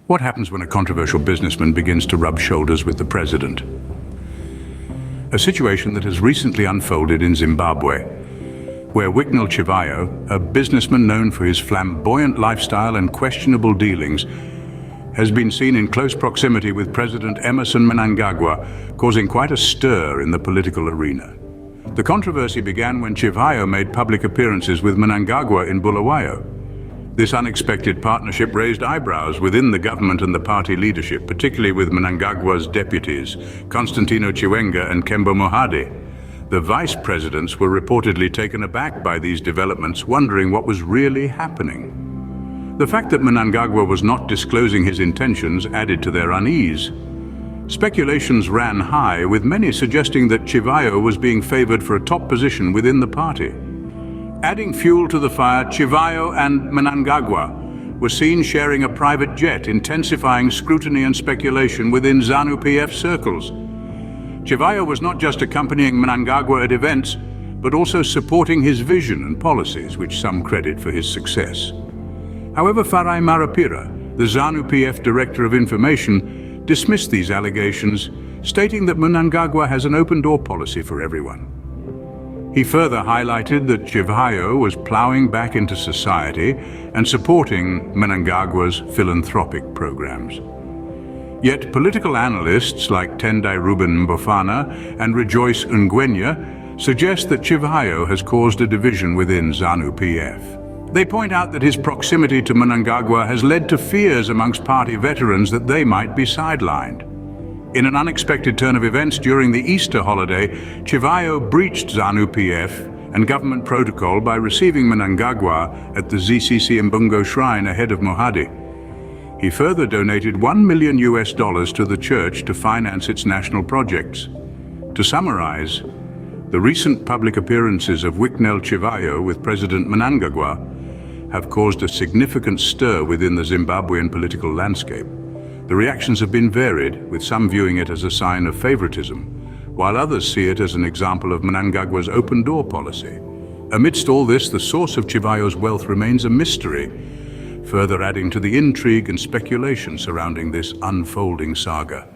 What happens when a controversial businessman begins to rub shoulders with the president? A situation that has recently unfolded in Zimbabwe, where Chivayo, a businessman known for his flamboyant lifestyle and questionable dealings, has been seen in close proximity with President Emmerson Mnangagwa, causing quite a stir in the political arena. The controversy began when Chivayo made public appearances with Mnangagwa in Bulawayo. This unexpected partnership raised eyebrows within the government and the party leadership, particularly with Mnangagwa's deputies, Constantino Chiwenga and Kembo Mohade. The vice presidents were reportedly taken aback by these developments, wondering what was really happening. The fact that Mnangagwa was not disclosing his intentions added to their unease. Speculations ran high, with many suggesting that Chivayo was being favored for a top position within the party. Adding fuel to the fire, Chivayo and Mnangagwa were seen sharing a private jet, intensifying scrutiny and speculation within ZANU-PF circles. Chivayo was not just accompanying Mnangagwa at events, but also supporting his vision and policies, which some credit for his success. However, Farai Marapira, the ZANU-PF Director of Information, dismissed these allegations, stating that Mnangagwa has an open-door policy for everyone. He further highlighted that Chivayo was plowing back into society and supporting Mnangagwa's philanthropic programs. Yet political analysts like Tendai Ruben Mbofana and Rejoice Ngwenya suggest that Chivayo has caused a division within ZANU-PF. They point out that his proximity to Mnangagwa has led to fears amongst party veterans that they might be sidelined. In an unexpected turn of events during the Easter holiday, Chivayo breached ZANU-PF and government protocol by receiving Mnangagwa at the ZCC Mbungo shrine ahead of Mohade. He further donated $1 million to the church to finance its national projects. To summarize, the recent public appearances of Chivayo with President Mnangagwa have caused a significant stir within the Zimbabwean political landscape. The reactions have been varied, with some viewing it as a sign of favoritism, while others see it as an example of Mnangagwa's open-door policy. Amidst all this, the source of Chivayo's wealth remains a mystery, further adding to the intrigue and speculation surrounding this unfolding saga.